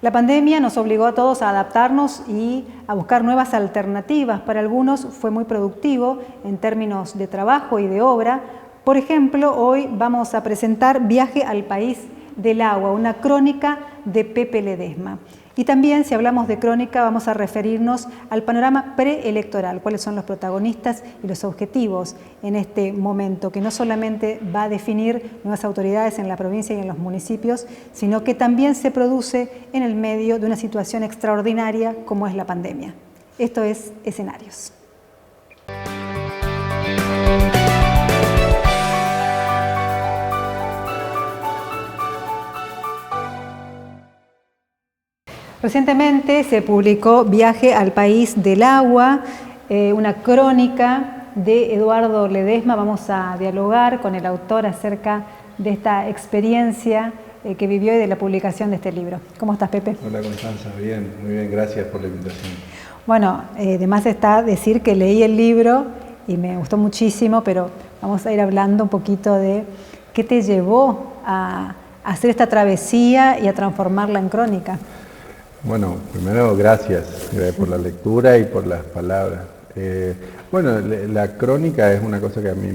La pandemia nos obligó a todos a adaptarnos y a buscar nuevas alternativas. Para algunos fue muy productivo en términos de trabajo y de obra. Por ejemplo, hoy vamos a presentar Viaje al País del Agua, una crónica de Pepe Ledesma. Y también, si hablamos de crónica, vamos a referirnos al panorama preelectoral, cuáles son los protagonistas y los objetivos en este momento, que no solamente va a definir nuevas autoridades en la provincia y en los municipios, sino que también se produce en el medio de una situación extraordinaria como es la pandemia. Esto es Escenarios. Recientemente se publicó Viaje al País del Agua, una crónica de Eduardo Ledesma. Vamos a dialogar con el autor acerca de esta experiencia que vivió y de la publicación de este libro. ¿Cómo estás, Pepe? Hola, Constanza. Bien, muy bien, gracias por la invitación. Bueno, de más está decir que leí el libro y me gustó muchísimo, pero vamos a ir hablando un poquito de qué te llevó a hacer esta travesía y a transformarla en crónica. Bueno, primero gracias por la lectura y por las palabras. Bueno, la crónica es una cosa que a mí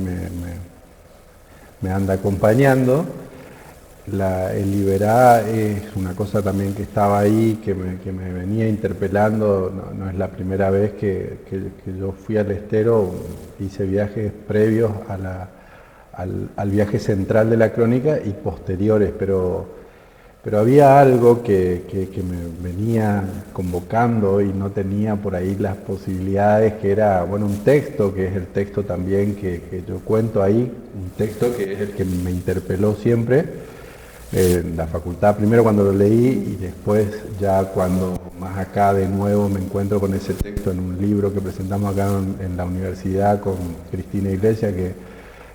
me anda acompañando. El Liberá es una cosa también que estaba ahí, que me venía interpelando. No es la primera vez que yo fui al estero, hice viajes previos al viaje central de la crónica y posteriores, pero había algo que me venía convocando y no tenía por ahí las posibilidades, que era, bueno, un texto, que es el texto también que yo cuento ahí, un texto que es el que me interpeló siempre, en la facultad, primero cuando lo leí y después ya cuando más acá de nuevo me encuentro con ese texto en un libro que presentamos acá en la universidad con Cristina Iglesias,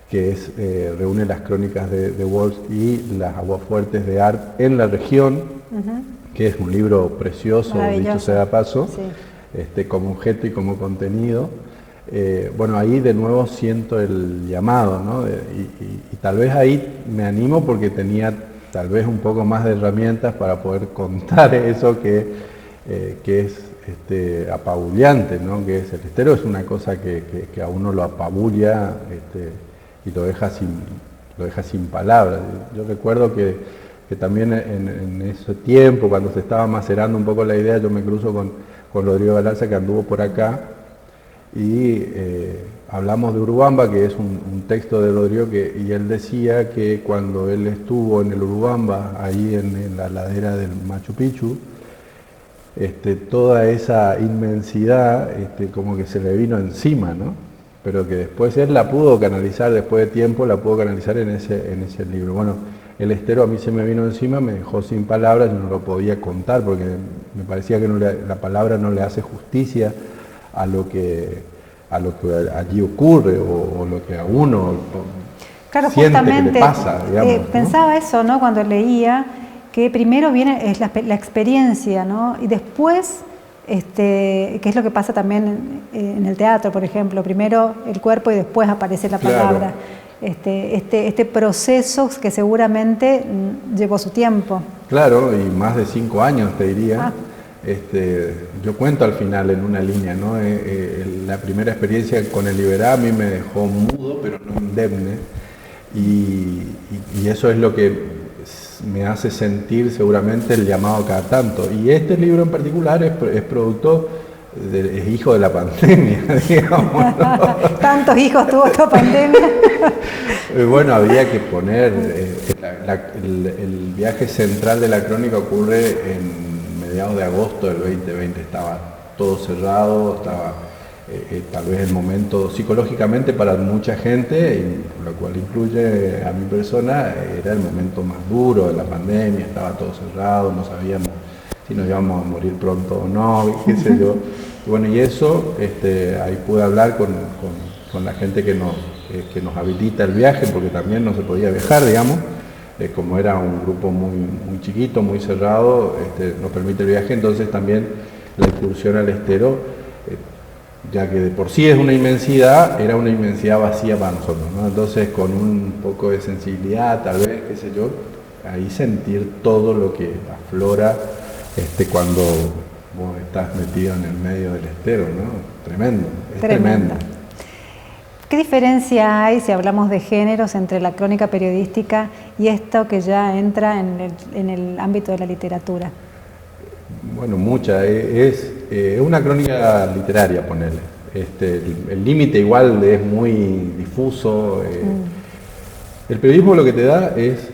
que reúne las crónicas de Walsh y las aguafuertes de Arp en la región, que es un libro precioso, dicho sea de paso, sí. Como objeto y como contenido. Bueno, ahí de nuevo siento el llamado, ¿no? Y tal vez ahí me animo porque tenía tal vez un poco más de herramientas para poder contar eso que es apabullante, ¿no? Que es el estero, es una cosa que a uno lo apabulla, y lo deja sin palabras. Yo recuerdo que también en ese tiempo, cuando se estaba macerando un poco la idea, yo me cruzo con Rodrigo Galarza, que anduvo por acá, y hablamos de Urubamba, que es un texto de Rodrigo, y él decía que cuando él estuvo en el Urubamba, ahí en la ladera del Machu Picchu, toda esa inmensidad como que se le vino encima, ¿no? Pero que después él la pudo canalizar, después de tiempo la pudo canalizar en ese libro. Bueno, el estero a mí se me vino encima, me dejó sin palabras, yo no lo podía contar porque me parecía que la palabra no le hace justicia a lo que allí ocurre o lo que a uno siente que le pasa, digamos, ¿no? Pensaba eso, ¿no? Cuando leía, que primero viene la experiencia, ¿no? Y después, que es lo que pasa también en el teatro, por ejemplo, primero el cuerpo y después aparece la palabra. Claro. Este proceso que seguramente llevó su tiempo. Claro, y más de 5 años te diría. Yo cuento al final en una línea, ¿no? La primera experiencia con el Liberá a mí me dejó mudo, pero no indemne, y eso es lo que me hace sentir seguramente el llamado cada tanto. Y este libro en particular es producto, es hijo de la pandemia, digamos, ¿no? ¿Tantos hijos tuvo esta pandemia? Bueno, había que poner, el viaje central de la crónica ocurre en mediados de agosto del 2020, estaba todo cerrado, estaba tal vez el momento psicológicamente para mucha gente, y lo cual incluye a mi persona, era el momento más duro de la pandemia, estaba todo cerrado, no sabíamos si nos íbamos a morir pronto o no, qué sé yo. Y bueno, y eso, ahí pude hablar con la gente que nos habilita el viaje, porque también no se podía viajar, digamos. Como era un grupo muy chiquito, muy cerrado, nos permite el viaje, entonces también la incursión al estero, ya que de por sí es una inmensidad, era una inmensidad vacía para nosotros, ¿no? Entonces con un poco de sensibilidad, tal vez, qué sé yo, ahí sentir todo lo que aflora cuando vos estás metido en el medio del estero, ¿no? Tremendo, es Tremenda. tremendo. ¿Qué diferencia hay, si hablamos de géneros, entre la crónica periodística y esto que ya entra en el ámbito de la literatura? Bueno, mucha. Es una crónica literaria, ponele. El límite igual es muy difuso. El periodismo lo que te da es,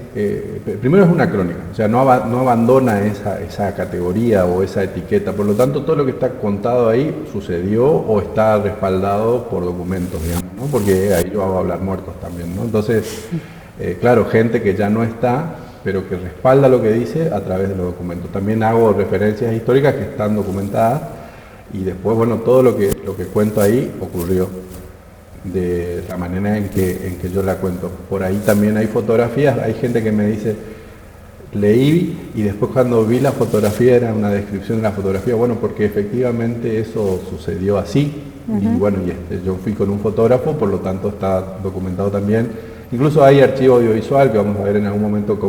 primero es una crónica, o sea, no abandona esa categoría o esa etiqueta, por lo tanto todo lo que está contado ahí sucedió o está respaldado por documentos, digamos, ¿no? Porque ahí yo hago hablar muertos también, ¿no? Entonces, claro, gente que ya no está, pero que respalda lo que dice a través de los documentos. También hago referencias históricas que están documentadas y después, bueno, todo lo que cuento ahí ocurrió de la manera en que yo la cuento. Por ahí también hay fotografías, hay gente que me dice, leí y después cuando vi la fotografía era una descripción de la fotografía, bueno, porque efectivamente eso sucedió así. Y bueno, yo fui con un fotógrafo, por lo tanto está documentado también. Incluso hay archivo audiovisual que vamos a ver en algún momento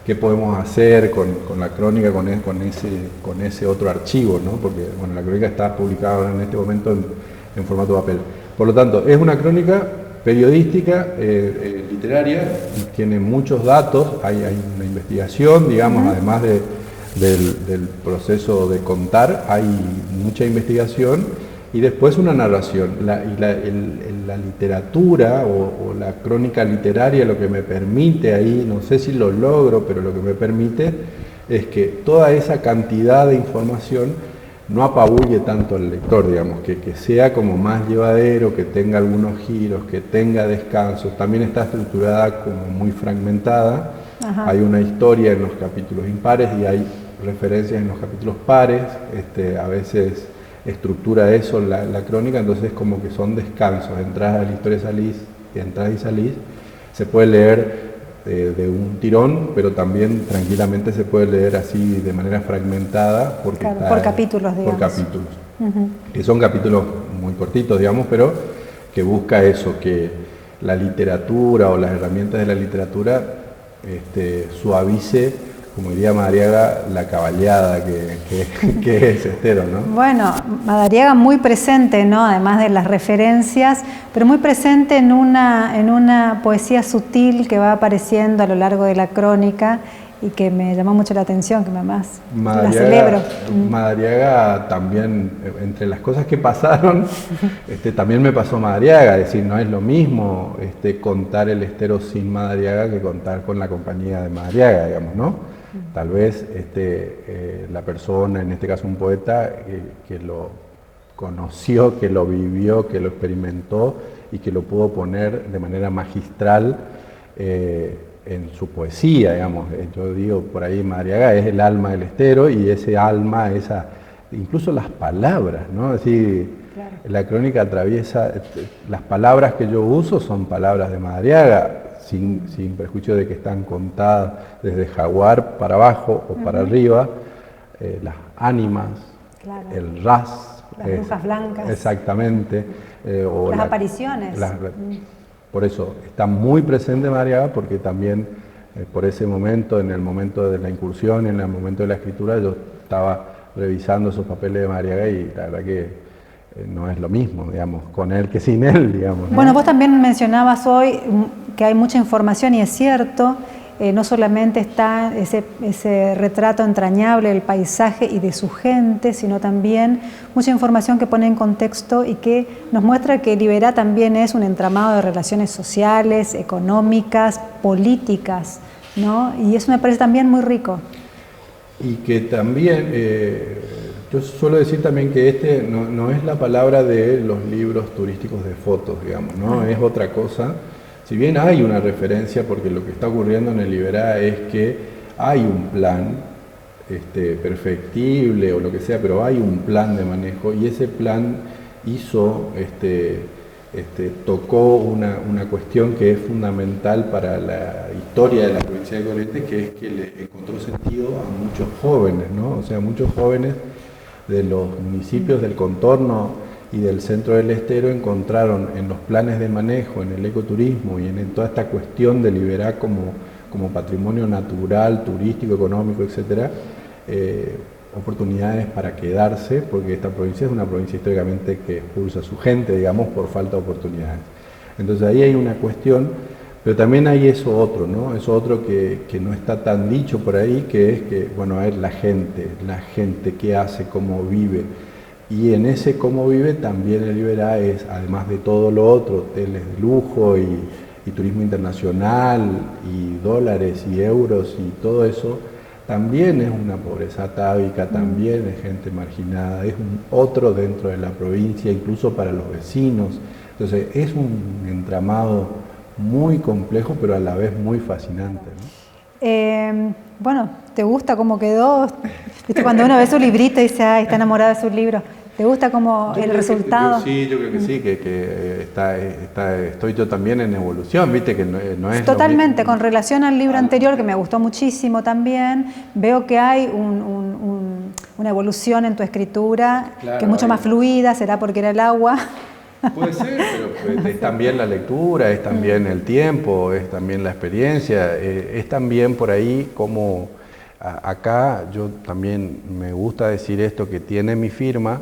qué podemos hacer con la crónica, con ese otro archivo, ¿no? Porque bueno, la crónica está publicada en este momento en formato papel. Por lo tanto, es una crónica periodística, literaria, y tiene muchos datos, hay una investigación, digamos, además del proceso de contar, hay mucha investigación y después una narración. La literatura o la crónica literaria lo que me permite ahí, no sé si lo logro, pero lo que me permite es que toda esa cantidad de información no apabulle tanto al lector, digamos, que sea como más llevadero, que tenga algunos giros, que tenga descansos. También está estructurada como muy fragmentada. Ajá. Hay una historia en los capítulos impares y hay referencias en los capítulos pares. A veces estructura eso la crónica, entonces como que son descansos. Entras a la historia, salís, entras y salís. Se puede leer de un tirón, pero también tranquilamente se puede leer así de manera fragmentada porque claro, por capítulos, digamos. Por capítulos. Que son capítulos muy cortitos, digamos, pero que busca eso, que la literatura o las herramientas de la literatura suavice, como diría Madariaga, la cabaleada que es Estero, ¿no? Bueno, Madariaga muy presente, ¿no? Además de las referencias, pero muy presente en una poesía sutil que va apareciendo a lo largo de la crónica y que me llamó mucho la atención, que además la celebro. Madariaga también, entre las cosas que pasaron, también me pasó Madariaga, es decir, no es lo mismo contar el Estero sin Madariaga que contar con la compañía de Madariaga, digamos, ¿no? Tal vez la persona, en este caso un poeta, que lo conoció, que lo vivió, que lo experimentó y que lo pudo poner de manera magistral en su poesía, digamos. Yo digo, por ahí Madariaga es el alma del Estero y ese alma, incluso las palabras, ¿no? Es decir, claro. La crónica atraviesa, las palabras que yo uso son palabras de Madariaga, sin perjuicio de que están contadas desde Jaguar para abajo o para arriba, las ánimas, claro. El ras, las brujas blancas. Exactamente. O las apariciones. Por eso está muy presente Madariaga, porque también por ese momento, en el momento de la incursión, en el momento de la escritura, yo estaba revisando esos papeles de Madariaga y la verdad que no es lo mismo, digamos, con él que sin él, digamos, ¿no? Bueno, vos también mencionabas hoy que hay mucha información y es cierto, no solamente está ese retrato entrañable del paisaje y de su gente, sino también mucha información que pone en contexto y que nos muestra que Liberá también es un entramado de relaciones sociales, económicas, políticas, ¿no? Y eso me parece también muy rico. Y que también, yo suelo decir también que no es la palabra de los libros turísticos de fotos, digamos, ¿no? Es otra cosa. Si bien hay una referencia, porque lo que está ocurriendo en el Liberá es que hay un plan perfectible o lo que sea, pero hay un plan de manejo y ese plan hizo, tocó una cuestión que es fundamental para la historia de la provincia de Corrientes, que es que le encontró sentido a muchos jóvenes, ¿no? O sea, muchos jóvenes de los municipios del contorno y del centro del Estero encontraron en los planes de manejo, en el ecoturismo y en toda esta cuestión de Liberá como patrimonio natural, turístico, económico, etcétera, oportunidades para quedarse, porque esta provincia es una provincia históricamente que expulsa a su gente, digamos, por falta de oportunidades. Entonces ahí hay una cuestión, pero también hay eso otro, ¿no? Eso otro que no está tan dicho por ahí, que es que, bueno, a ver, la gente qué hace, cómo vive. Y en ese cómo vive también el Liberá es, además de todo lo otro, hoteles de lujo y turismo internacional y dólares y euros y todo eso, también es una pobreza atávica, también es gente marginada, es un otro dentro de la provincia, incluso para los vecinos. Entonces es un entramado muy complejo, pero a la vez muy fascinante, ¿no? Bueno, ¿te gusta cómo quedó? ¿Viste cuando uno ve su librito y dice, ay, está enamorado de su libro? ¿Te gusta como el resultado? Yo creo que sí, estoy yo también en evolución, viste que no es totalmente, con relación al libro anterior, que me gustó muchísimo también, veo que hay una evolución en tu escritura, claro, que es mucho más fluida, será porque era el agua. Puede ser, pero es también la lectura, es también el tiempo, es también la experiencia, es también por ahí como acá yo también me gusta decir esto, que tiene mi firma,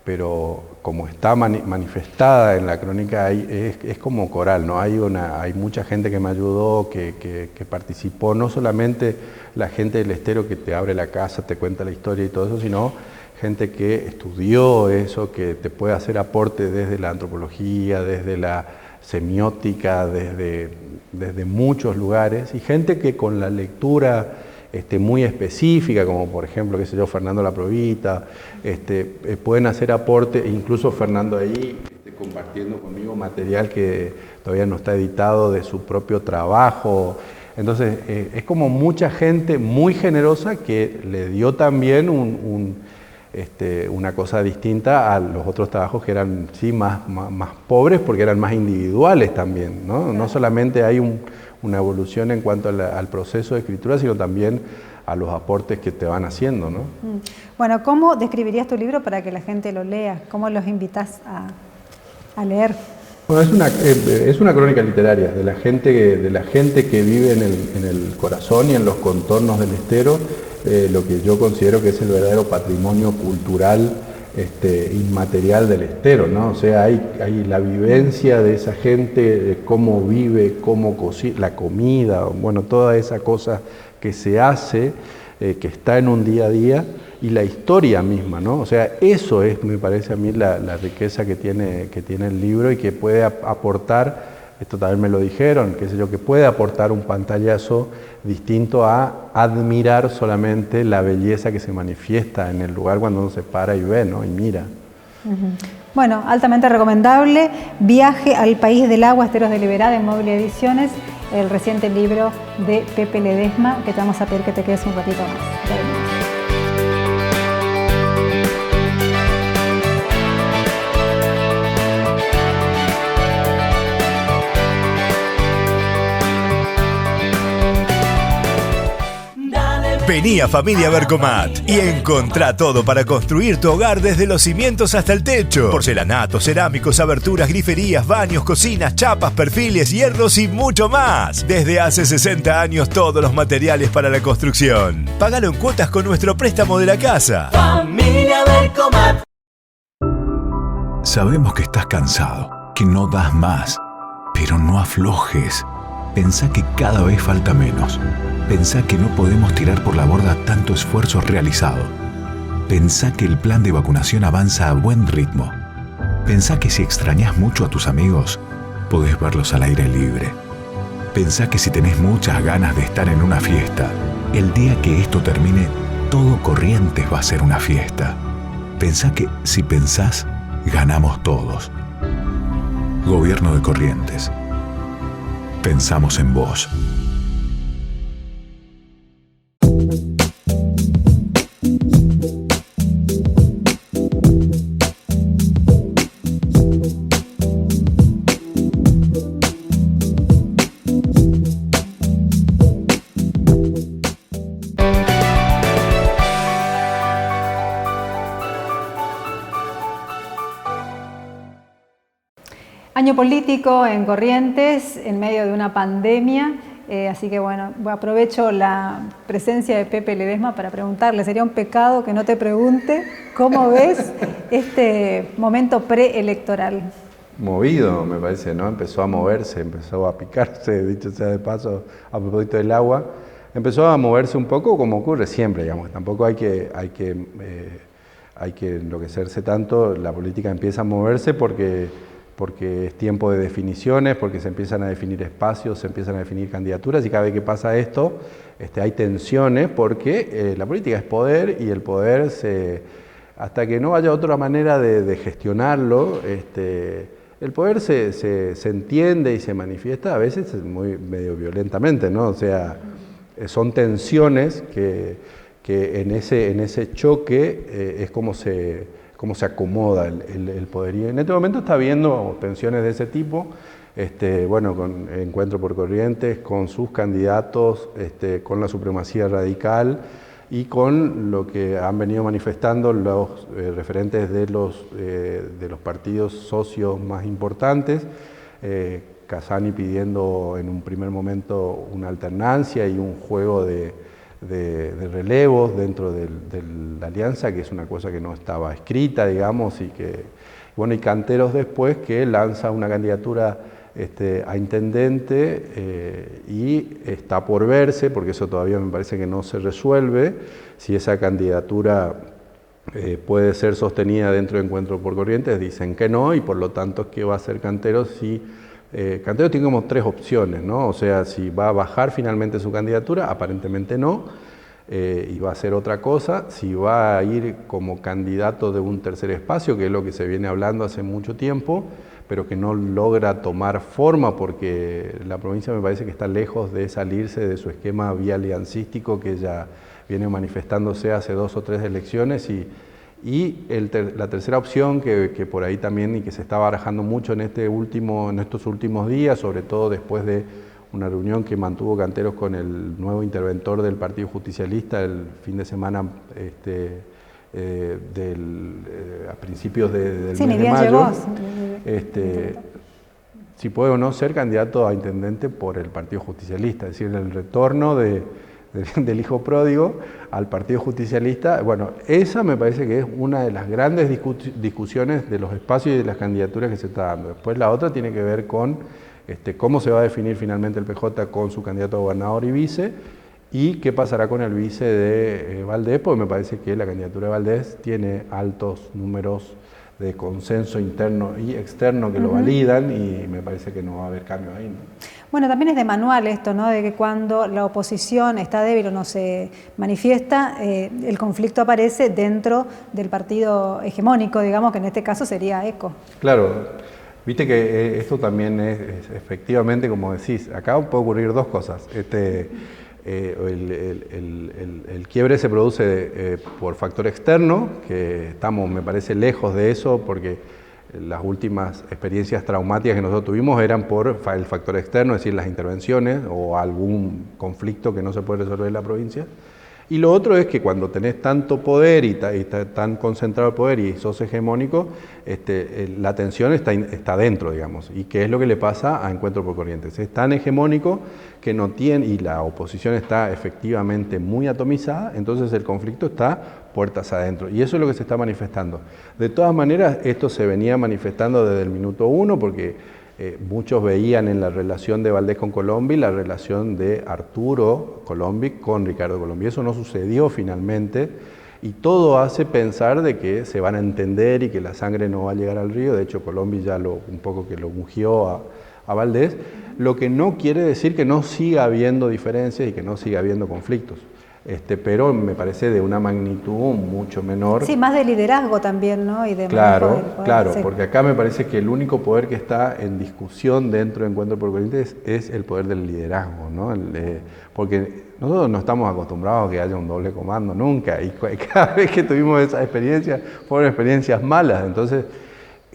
pero como está manifestada en la crónica, es como coral, ¿no? Hay mucha gente que me ayudó, que participó, no solamente la gente del Estero que te abre la casa, te cuenta la historia y todo eso, sino gente que estudió eso, que te puede hacer aporte desde la antropología, desde la semiótica, desde muchos lugares, y gente que con la lectura muy específica, como por ejemplo, qué sé yo, Fernando La Provita, pueden hacer aporte, incluso Fernando ahí compartiendo conmigo material que todavía no está editado de su propio trabajo. Entonces, es como mucha gente muy generosa que le dio también una cosa distinta a los otros trabajos que eran sí más pobres, porque eran más individuales también, ¿no? Claro. No solamente hay una evolución en cuanto al proceso de escritura, sino también a los aportes que te van haciendo, ¿no? Bueno, ¿cómo describirías tu libro para que la gente lo lea? ¿Cómo los invitas a leer? Bueno, es una crónica literaria de la gente que vive en el corazón y en los contornos del Estero, lo que yo considero que es el verdadero patrimonio cultural inmaterial del Estero, ¿no? O sea, hay la vivencia de esa gente, cómo vive, cómo cocina, la comida, bueno, toda esa cosa que se hace, que está en un día a día, y la historia misma, ¿no? O sea, eso es, me parece a mí, la riqueza que tiene el libro y que puede aportar, esto también me lo dijeron, qué sé yo, que puede aportar un pantallazo distinto a admirar solamente la belleza que se manifiesta en el lugar cuando uno se para y ve, ¿no? Y mira. Bueno, altamente recomendable, Viaje al País del Agua, Esteros de Liberá, de Móvil Ediciones, el reciente libro de Pepe Ledesma, que te vamos a pedir que te quedes un ratito más. Ya venimos. Vení a Familia Bercomat y encontrá todo para construir tu hogar desde los cimientos hasta el techo. Porcelanatos, cerámicos, aberturas, griferías, baños, cocinas, chapas, perfiles, hierros y mucho más. Desde hace 60 años todos los materiales para la construcción. Págalo en cuotas con nuestro préstamo de la casa. Familia Bercomat. Sabemos que estás cansado, que no das más, pero no aflojes. Pensá que cada vez falta menos. Pensá que no podemos tirar por la borda tanto esfuerzo realizado. Pensá que el plan de vacunación avanza a buen ritmo. Pensá que si extrañás mucho a tus amigos, podés verlos al aire libre. Pensá que si tenés muchas ganas de estar en una fiesta, el día que esto termine, todo Corrientes va a ser una fiesta. Pensá que si pensás, ganamos todos. Gobierno de Corrientes. Pensamos en vos. Año político en Corrientes, en medio de una pandemia. Así que bueno, aprovecho la presencia de Pepe Ledesma para preguntarle, sería un pecado que no te pregunte cómo ves este momento preelectoral. Movido, me parece, ¿no? Empezó a moverse, empezó a picarse, dicho sea de paso, a propósito del agua. Empezó a moverse un poco como ocurre siempre, digamos. Tampoco hay que enloquecerse tanto. La política empieza a moverse porque es tiempo de definiciones, porque se empiezan a definir espacios, se empiezan a definir candidaturas, y cada vez que pasa esto, hay tensiones porque la política es poder, y el poder, hasta que no haya otra manera de gestionarlo, el poder se entiende y se manifiesta a veces medio violentamente, ¿no? O sea, son tensiones que en ese choque es como se acomoda el poder. Y en este momento está habiendo tensiones de ese tipo, bueno, con Encuentro por Corrientes, con sus candidatos, con la supremacía radical y con lo que han venido manifestando los referentes de los partidos socios más importantes. Casani pidiendo en un primer momento una alternancia y un juego de relevos dentro de la alianza, que es una cosa que no estaba escrita, digamos, y Canteros después, que lanza una candidatura a intendente, y está por verse, porque eso todavía me parece que no se resuelve, si esa candidatura puede ser sostenida dentro de Encuentro por Corrientes. Dicen que no, y por lo tanto, ¿qué va a hacer Canteros? Si Canteros tiene como tres opciones, ¿no? O sea, si va a bajar finalmente su candidatura, aparentemente no, y va a hacer otra cosa. Si va a ir como candidato de un tercer espacio, que es lo que se viene hablando hace mucho tiempo, pero que no logra tomar forma porque la provincia me parece que está lejos de salirse de su esquema bialiancístico que ya viene manifestándose hace 2 o 3 elecciones. Y la tercera opción que por ahí también, y que se está barajando mucho en estos últimos días, sobre todo después de una reunión que mantuvo Canteros con el nuevo interventor del Partido Justicialista el fin de semana, a principios del mes de mayo, si puede o no ser candidato a intendente por el Partido Justicialista, es decir, el retorno del hijo pródigo al Partido Justicialista. Bueno, esa me parece que es una de las grandes discusiones de los espacios y de las candidaturas que se está dando. Después la otra tiene que ver con cómo se va a definir finalmente el PJ con su candidato a gobernador y vice, y qué pasará con el vice de Valdés, porque me parece que la candidatura de Valdés tiene altos números de consenso interno y externo que lo validan, y me parece que no va a haber cambio ahí, ¿no? Bueno, también es de manual esto, ¿no? De que cuando la oposición está débil o no se manifiesta, el conflicto aparece dentro del partido hegemónico, digamos, que en este caso sería ECO. Claro, viste que esto también es efectivamente, como decís, acá puede ocurrir dos cosas. El quiebre se produce por factor externo, que estamos, me parece, lejos de eso, porque las últimas experiencias traumáticas que nosotros tuvimos eran por el factor externo, es decir, las intervenciones o algún conflicto que no se puede resolver en la provincia. Y lo otro es que cuando tenés tanto poder y está tan concentrado el poder y sos hegemónico, la tensión está dentro, digamos. ¿Y qué es lo que le pasa a Encuentro por Corrientes? Es tan hegemónico que no tiene, y la oposición está efectivamente muy atomizada, entonces el conflicto está puertas adentro. Y eso es lo que se está manifestando. De todas maneras, esto se venía manifestando desde el minuto 1, porque muchos veían en la relación de Valdés con Colombi la relación de Arturo Colombi con Ricardo Colombi. Eso no sucedió finalmente, y todo hace pensar de que se van a entender y que la sangre no va a llegar al río. De hecho, Colombi ya un poco que lo ungió a Valdés, lo que no quiere decir que no siga habiendo diferencias y que no siga habiendo conflictos. Pero me parece de una magnitud mucho menor. Sí, más de liderazgo también, ¿no? Y de claro, sí. Porque acá me parece que el único poder que está en discusión dentro de Encuentro por Corrientes es el poder del liderazgo, ¿no? Porque nosotros no estamos acostumbrados a que haya un doble comando nunca, y cada vez que tuvimos esas experiencias fueron experiencias malas. Entonces,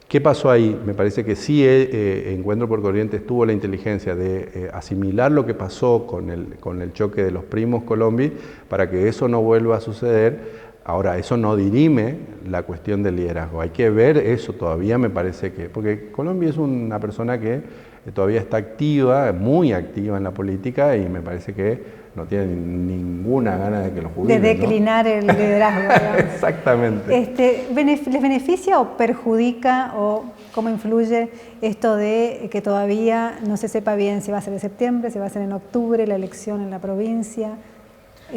¿qué pasó ahí? Me parece que sí, Encuentro por Corrientes tuvo la inteligencia de asimilar lo que pasó con el choque de los primos Colombi para que eso no vuelva a suceder. Ahora, eso no dirime la cuestión del liderazgo. Hay que ver eso todavía, me parece que... Porque Colombi es una persona que todavía está activa, muy activa en la política, y me parece que no tiene ninguna gana de que lo jubilen, de declinar, ¿no? El liderazgo, digamos. Exactamente. ¿Les beneficia o perjudica, o cómo influye esto de que todavía no se sepa bien si va a ser en septiembre, si va a ser en octubre la elección en la provincia?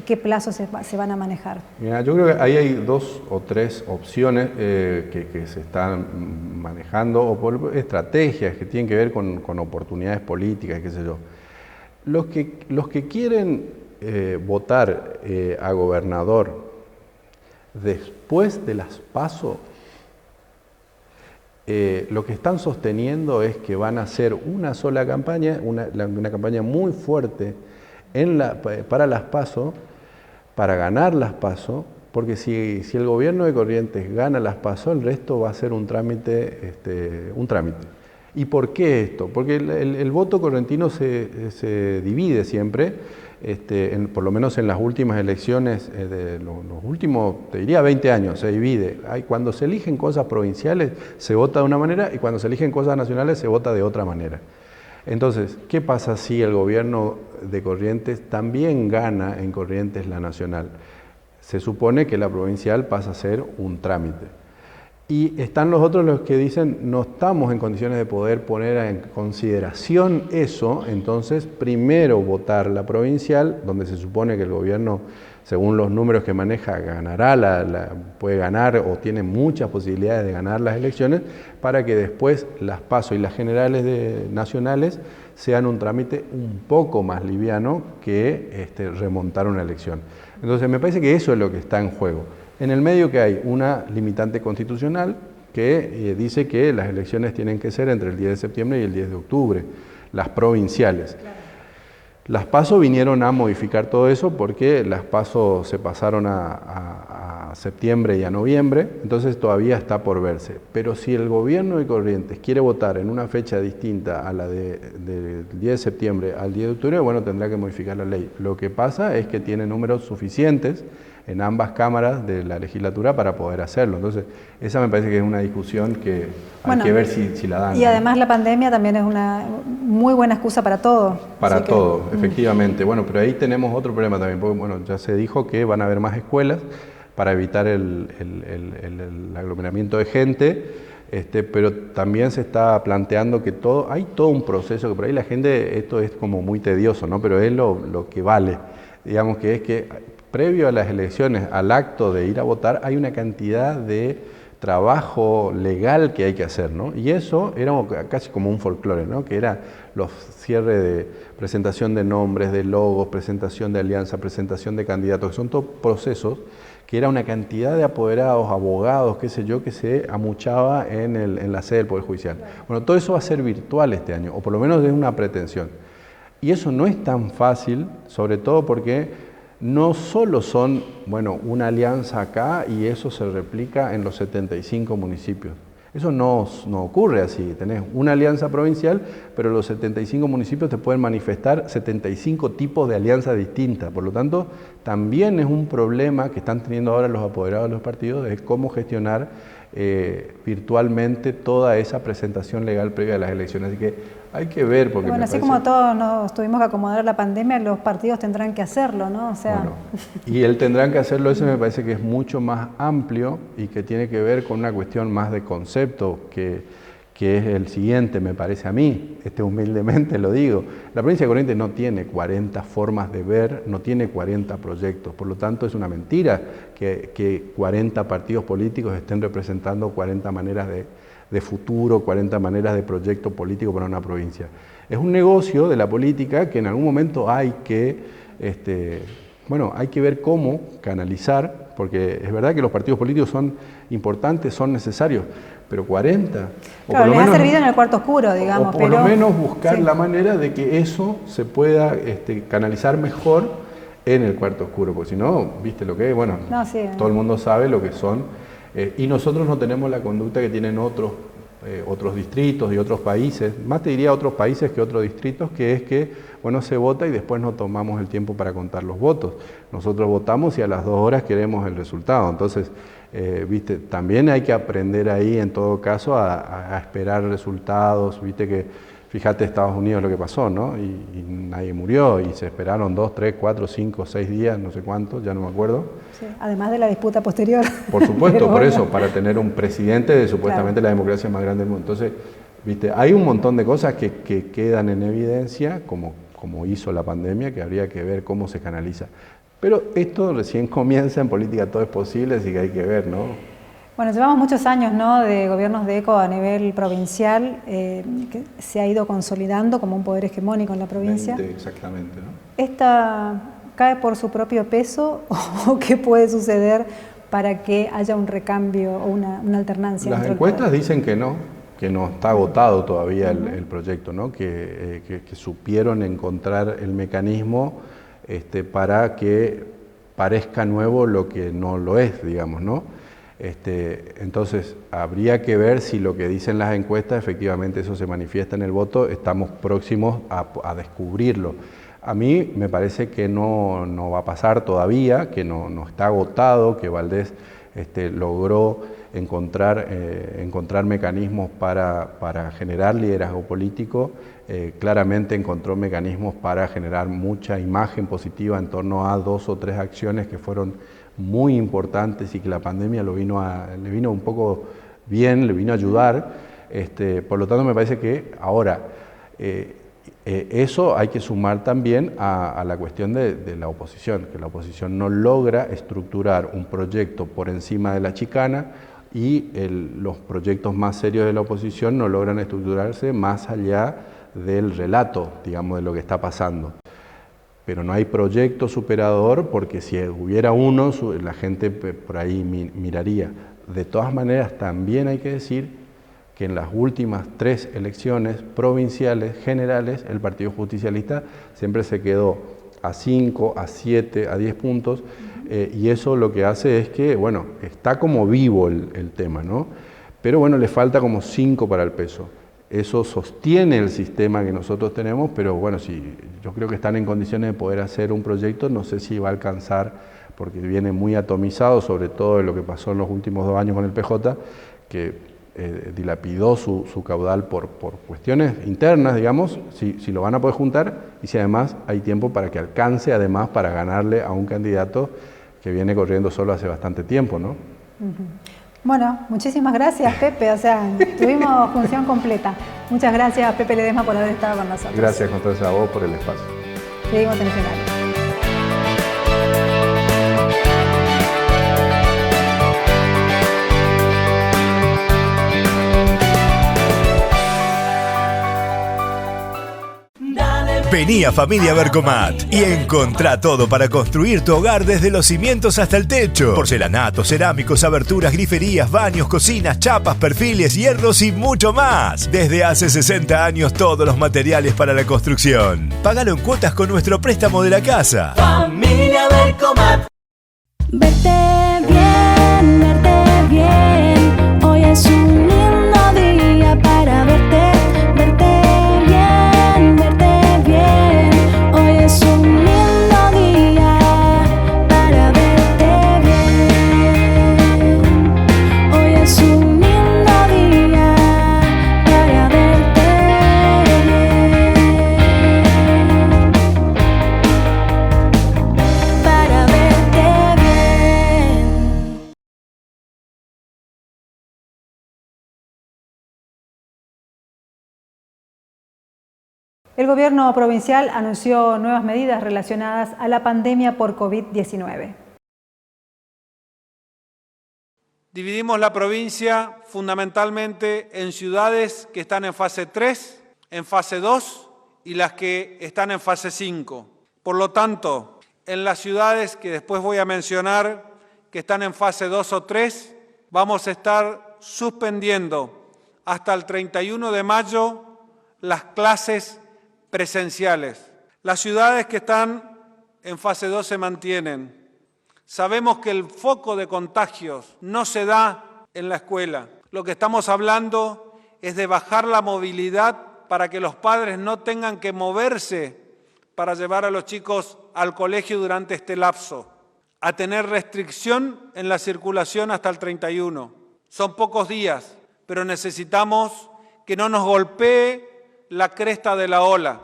¿Qué plazos se van a manejar? Mira, yo creo que ahí hay 2 o 3 opciones que se están manejando, o por estrategias que tienen que ver con oportunidades políticas, qué sé yo. Los que quieren votar a gobernador después de las PASO, lo que están sosteniendo es que van a hacer una sola campaña, una campaña muy fuerte para las PASO, para ganar las PASO, porque si el gobierno de Corrientes gana las PASO, el resto va a ser un trámite. ¿Y por qué esto? Porque el voto correntino se divide siempre, por lo menos en las últimas elecciones de los últimos, te diría 20 años, se divide. Cuando se eligen cosas provinciales se vota de una manera, y cuando se eligen cosas nacionales se vota de otra manera. Entonces, ¿qué pasa si el gobierno de Corrientes también gana en Corrientes la nacional? Se supone que la provincial pasa a ser un trámite. Y están los otros los que dicen, no estamos en condiciones de poder poner en consideración eso, entonces primero votar la provincial, donde se supone que el gobierno, según los números que maneja, ganará, puede ganar o tiene muchas posibilidades de ganar las elecciones, para que después las PASO y las generales nacionales sean un trámite un poco más liviano que remontar una elección. Entonces me parece que eso es lo que está en juego. En el medio que hay una limitante constitucional que dice que las elecciones tienen que ser entre el 10 de septiembre y el 10 de octubre, las provinciales. Claro. Las PASO vinieron a modificar todo eso porque las PASO se pasaron a septiembre y a noviembre, entonces todavía está por verse. Pero si el gobierno de Corrientes quiere votar en una fecha distinta a la del 10 de septiembre al 10 de octubre, bueno, tendrá que modificar la ley. Lo que pasa es que tiene números suficientes en ambas cámaras de la legislatura para poder hacerlo. Entonces, esa me parece que es una discusión que hay que ver si la dan. Y además la pandemia también es una muy buena excusa para todo. Para todo, efectivamente. Bueno, pero ahí tenemos otro problema también, porque bueno, ya se dijo que van a haber más escuelas para evitar el aglomeramiento de gente, pero también se está planteando que hay todo un proceso que por ahí la gente, esto es como muy tedioso, ¿no? Pero es lo que vale. Digamos que es que previo a las elecciones, al acto de ir a votar, hay una cantidad de trabajo legal que hay que hacer, ¿no? Y eso era casi como un folclore, ¿no? Que era los cierres de presentación de nombres, de logos, presentación de alianza, presentación de candidatos, que son todos procesos que era una cantidad de apoderados, abogados, qué sé yo, que se amuchaba en la sede del Poder Judicial. Bueno, todo eso va a ser virtual este año, o por lo menos es una pretensión. Y eso no es tan fácil, sobre todo porque no solo son, una alianza acá y eso se replica en los 75 municipios. Eso no ocurre así. Tenés una alianza provincial, pero los 75 municipios te pueden manifestar 75 tipos de alianzas distintas. Por lo tanto, también es un problema que están teniendo ahora los apoderados de los partidos, de cómo gestionar virtualmente toda esa presentación legal previa a las elecciones. Así que hay que ver, porque bueno, así como todos nos tuvimos que acomodar a la pandemia, los partidos tendrán que hacerlo, ¿no? O sea... y él tendrán que hacerlo, eso me parece que es mucho más amplio y que tiene que ver con una cuestión más de concepto, que es el siguiente, me parece a mí, humildemente lo digo. La provincia de Corrientes no tiene 40 formas de ver, no tiene 40 proyectos, por lo tanto es una mentira que 40 partidos políticos estén representando 40 maneras de futuro, 40 maneras de proyecto político para una provincia. Es un negocio de la política que en algún momento hay que ver cómo canalizar, porque es verdad que los partidos políticos son importantes, son necesarios, pero 40... Claro, les ha servido en el cuarto oscuro, digamos. O por lo menos buscar la manera de que eso se pueda canalizar mejor en el cuarto oscuro, porque si no, viste lo que es, todo el mundo sabe lo que son, y nosotros no tenemos la conducta que tienen otros distritos y otros países, más te diría otros países que otros distritos, que es que, se vota y después no tomamos el tiempo para contar los votos. Nosotros votamos y a las 2 horas queremos el resultado. Entonces, también hay que aprender ahí, en todo caso, a esperar resultados, que Fíjate Estados Unidos lo que pasó, ¿no? Y nadie murió y se esperaron 2, 3, 4, 5, 6 días, no sé cuántos, ya no me acuerdo. Sí, además de la disputa posterior. Por supuesto, por bueno. eso, para tener un presidente de supuestamente la democracia más grande del mundo. Entonces, viste, hay un montón de cosas que quedan en evidencia, como hizo la pandemia, que habría que ver cómo se canaliza. Pero esto recién comienza, en política todo es posible, así que hay que ver, ¿no? Bueno, llevamos muchos años, ¿no?, de gobiernos de ECO a nivel provincial, que se ha ido consolidando como un poder hegemónico en la provincia. 20, exactamente, ¿no? ¿Esta cae por su propio peso o qué puede suceder para que haya un recambio o una alternancia? Las encuestas dicen que no está agotado todavía el proyecto, ¿no? Que supieron encontrar el mecanismo para que parezca nuevo lo que no lo es, digamos, ¿no? Entonces, habría que ver si lo que dicen las encuestas, efectivamente eso se manifiesta en el voto, estamos próximos a descubrirlo. A mí me parece que no va a pasar todavía, que no está agotado, que Valdés logró encontrar mecanismos para generar liderazgo político, claramente encontró mecanismos para generar mucha imagen positiva en torno a 2 o 3 acciones que fueron muy importantes y que la pandemia le vino un poco bien, le vino a ayudar. Por lo tanto, me parece que ahora eso hay que sumar también a la cuestión de la oposición, que la oposición no logra estructurar un proyecto por encima de la chicana y los proyectos más serios de la oposición no logran estructurarse más allá del relato, digamos, de lo que está pasando. Pero no hay proyecto superador porque si hubiera uno, la gente por ahí miraría. De todas maneras, también hay que decir que en las últimas 3 elecciones provinciales generales, el Partido Justicialista siempre se quedó a 5, a 7, a 10 puntos, y eso lo que hace es que, bueno, está como vivo el tema, ¿no? Pero bueno, le falta como 5 para el peso. Eso sostiene el sistema que nosotros tenemos, pero bueno, yo creo que están en condiciones de poder hacer un proyecto, no sé si va a alcanzar, porque viene muy atomizado, sobre todo de lo que pasó en los últimos 2 años con el PJ, que dilapidó su caudal por cuestiones internas, digamos, si lo van a poder juntar y si además hay tiempo para que alcance, además, para ganarle a un candidato que viene corriendo solo hace bastante tiempo, ¿no? Bueno, muchísimas gracias, Pepe. O sea, tuvimos función completa. Muchas gracias, Pepe Ledesma, por haber estado con nosotros. Gracias, Constanza, a vos por el espacio. Seguimos en escenario. Vení a Familia Bercomat y encontrá todo para construir tu hogar desde los cimientos hasta el techo. Porcelanatos, cerámicos, aberturas, griferías, baños, cocinas, chapas, perfiles, hierros y mucho más. Desde hace 60 años todos los materiales para la construcción. Págalo en cuotas con nuestro préstamo de la casa. Familia Bercomat. Verte bien, hoy es un lindo día para verte bien, hoy es un lindo día para verte bien, hoy es un lindo día para verte bien, para verte bien. El gobierno provincial anunció nuevas medidas relacionadas a la pandemia por COVID-19. Dividimos la provincia fundamentalmente en ciudades que están en fase 3, en fase 2 y las que están en fase 5. Por lo tanto, en las ciudades que después voy a mencionar que están en fase 2 o 3, vamos a estar suspendiendo hasta el 31 de mayo las clases presenciales. Las ciudades que están en fase 2 se mantienen. Sabemos que el foco de contagios no se da en la escuela. Lo que estamos hablando es de bajar la movilidad para que los padres no tengan que moverse para llevar a los chicos al colegio durante este lapso, a tener restricción en la circulación hasta el 31. Son pocos días, pero necesitamos que no nos golpee la cresta de la ola.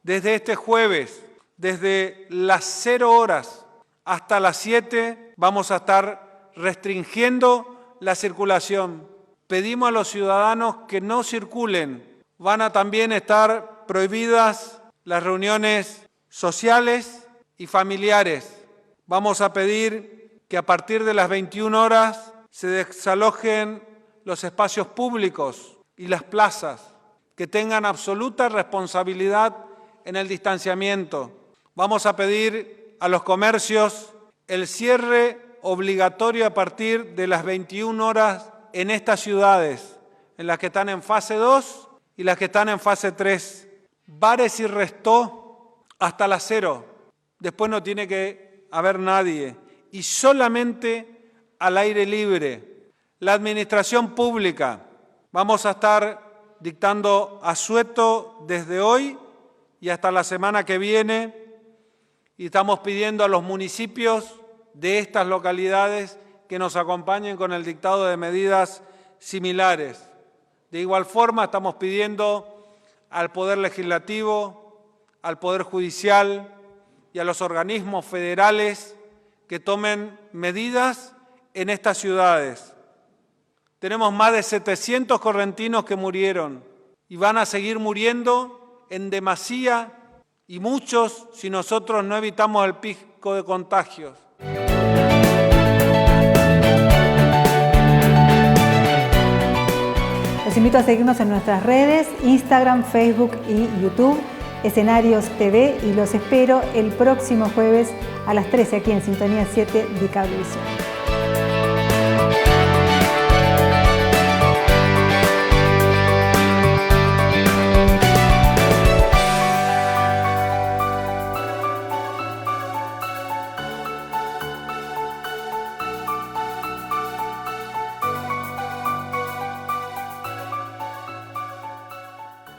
Desde este jueves, desde las 0 horas hasta las 7, vamos a estar restringiendo la circulación. Pedimos a los ciudadanos que no circulen. Van a también estar prohibidas las reuniones sociales y familiares. Vamos a pedir que a partir de las 21 horas se desalojen los espacios públicos y las plazas, que tengan absoluta responsabilidad en el distanciamiento. Vamos a pedir a los comercios el cierre obligatorio a partir de las 21 horas en estas ciudades, en las que están en fase 2 y las que están en fase 3. Bares y restó hasta las 0. Después no tiene que haber nadie. Y solamente al aire libre. La administración pública. Vamos a estar dictando asueto desde hoy y hasta la semana que viene. Y estamos pidiendo a los municipios de estas localidades que nos acompañen con el dictado de medidas similares. De igual forma, estamos pidiendo al Poder Legislativo, al Poder Judicial y a los organismos federales que tomen medidas en estas ciudades. Tenemos más de 700 correntinos que murieron y van a seguir muriendo en demasía y muchos si nosotros no evitamos el pico de contagios. Los invito a seguirnos en nuestras redes, Instagram, Facebook y YouTube, Escenarios TV, y los espero el próximo jueves a las 13 aquí en Sintonía 7 de Cablevisión.